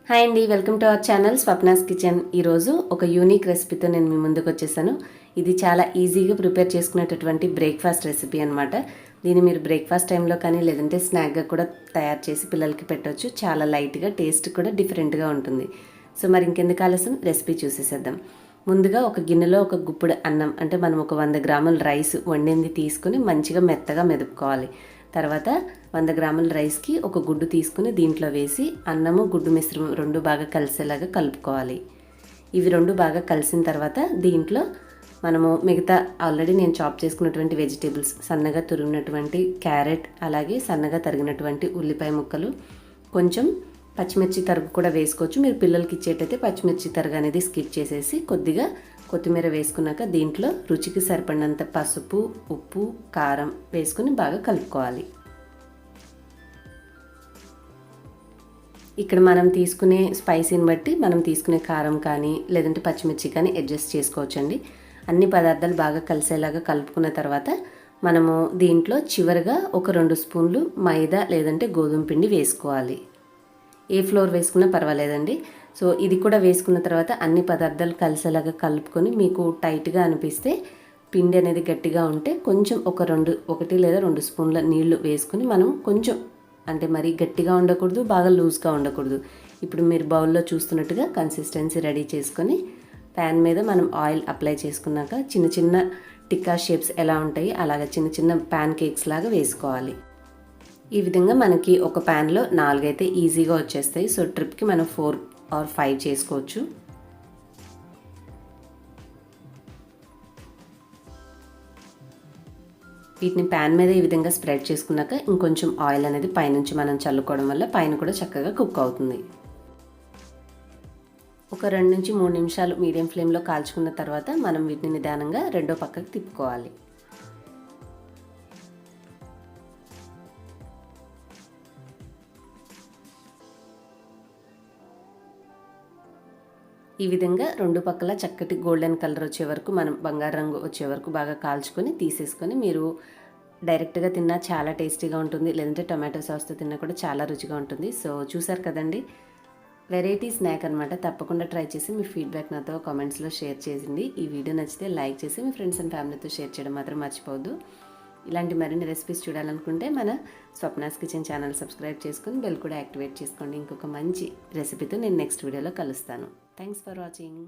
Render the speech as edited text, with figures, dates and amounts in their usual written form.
Hi అండి, welcome to our channel Swapna's kitchen. ఈరోజు ఒక యూనిక్ రెసిపీతో నేను మీ ముందుకు వచ్చేసాను. ఇది చాలా ఈజీగా ప్రిపేర్ చేసుకునేటటువంటి బ్రేక్ఫాస్ట్ రెసిపీ అనమాట. దీన్ని మీరు బ్రేక్ఫాస్ట్ టైంలో కానీ లేదంటే స్నాక్గా కూడా తయారు చేసి పిల్లలకి పెట్టవచ్చు. చాలా లైట్గా, టేస్ట్ కూడా డిఫరెంట్గా ఉంటుంది. సో మరి ఇంకెందుకు ఆలస్యం, రెసిపీ చూసేసేద్దాం. ముందుగా ఒక గిన్నెలో ఒక గుప్పుడు అన్నం, అంటే మనం ఒక 100 గ్రాముల రైస్ వండింది తీసుకుని మంచిగా మెత్తగా మెదుపుకోవాలి. తర్వాత 100 గ్రాముల రైస్కి ఒక గుడ్డు తీసుకుని దీంట్లో వేసి అన్నము గుడ్డు మిశ్రమం రెండు బాగా కలిసేలాగా కలుపుకోవాలి. ఇవి రెండు బాగా కలిసిన తర్వాత దీంట్లో మనము మిగతా ఆల్రెడీ నేను చాప్ చేసుకున్నటువంటి వెజిటేబుల్స్, సన్నగా తురిగినటువంటి క్యారెట్, అలాగే సన్నగా తరిగినటువంటి ఉల్లిపాయ ముక్కలు, కొంచెం పచ్చిమిర్చి తరుగు కూడా వేసుకోవచ్చు. మీరు పిల్లలకి ఇచ్చేటైతే పచ్చిమిర్చి తరుగు అనేది స్కిప్ చేసేసి కొద్దిగా కొత్తిమీర వేసుకున్నాక దీంట్లో రుచికి సరిపడినంత పసుపు, ఉప్పు, కారం వేసుకుని బాగా కలుపుకోవాలి. ఇక్కడ మనం తీసుకునే స్పైసీని బట్టి మనం తీసుకునే కారం కానీ లేదంటే పచ్చిమిర్చి కానీ అడ్జస్ట్ చేసుకోవచ్చండి. అన్ని పదార్థాలు బాగా కలిసేలాగా కలుపుకున్న తర్వాత మనము దీంట్లో చివరిగా ఒక 2 స్పూన్లు మైదా లేదంటే గోధుమ పిండి వేసుకోవాలి. ఏ ఫ్లోర్ వేసుకున్నా పర్వాలేదండి. సో ఇది కూడా వేసుకున్న తర్వాత అన్ని పదార్థాలు కలిసేలాగా కలుపుకొని మీకు టైట్గా అనిపిస్తే, పిండి అనేది గట్టిగా ఉంటే కొంచెం ఒకటి లేదా 2 స్పూన్ల నీళ్లు వేసుకుని మనం కొంచెం, అంటే మరీ గట్టిగా ఉండకూడదు, బాగా లూజ్గా ఉండకూడదు. ఇప్పుడు మీరు బౌల్లో చూస్తున్నట్టుగా కన్సిస్టెన్సీ రెడీ చేసుకొని ప్యాన్ మీద మనం ఆయిల్ అప్లై చేసుకున్నాక చిన్న చిన్న టిక్కా షేప్స్ ఎలా ఉంటాయి అలాగ చిన్న చిన్న ప్యాన్ కేక్స్ లాగా వేసుకోవాలి. ఈ విధంగా మనకి ఒక ప్యాన్లో 4 అయితే ఈజీగా వచ్చేస్తాయి. సో ట్రిప్కి మనం 4 or 5 చేసుకోవచ్చు. వీటిని ప్యాన్ మీద ఈ విధంగా స్ప్రెడ్ చేసుకున్నాక ఇంకొంచెం ఆయిల్ అనేది పైనుంచి మనం చల్లుకోవడం వల్ల పైన కూడా చక్కగా కుక్ అవుతుంది. ఒక 2 నుంచి 3 నిమిషాలు మీడియం ఫ్లేమ్లో కాల్చుకున్న తర్వాత మనం వీటిని నిదానంగా రెండో పక్కకు తిప్పుకోవాలి. ఈ విధంగా రెండు పక్కల చక్కటి గోల్డెన్ కలర్ వచ్చే వరకు, మనం బంగారు రంగు వచ్చే వరకు బాగా కాల్చుకొని తీసేసుకొని మీరు డైరెక్ట్గా తిన్నా చాలా టేస్టీగా ఉంటుంది, లేదంటే టొమాటో సాస్తో తిన్నా కూడా చాలా రుచిగా ఉంటుంది. సో చూసారు కదండి, వెరైటీ స్నాక్ అనమాట. తప్పకుండా ట్రై చేసి మీ ఫీడ్బ్యాక్ నాతో కామెంట్స్లో షేర్ చేయండి. ఈ వీడియో నచ్చితే లైక్ చేసి మీ ఫ్రెండ్స్ అండ్ ఫ్యామిలీతో షేర్ చేయడం మాత్రం మర్చిపోవద్దు. ఇలాంటి మరిన్ని రెసిపీస్ చూడాలనుకుంటే మన స్వప్నాస్ కిచెన్ ఛానల్ సబ్స్క్రైబ్ చేసుకొని బెల్ కూడా యాక్టివేట్ చేసుకోండి. ఇంకొక మంచి రెసిపీతో నేను నెక్స్ట్ వీడియోలో కలుస్తాను. Thanks for watching.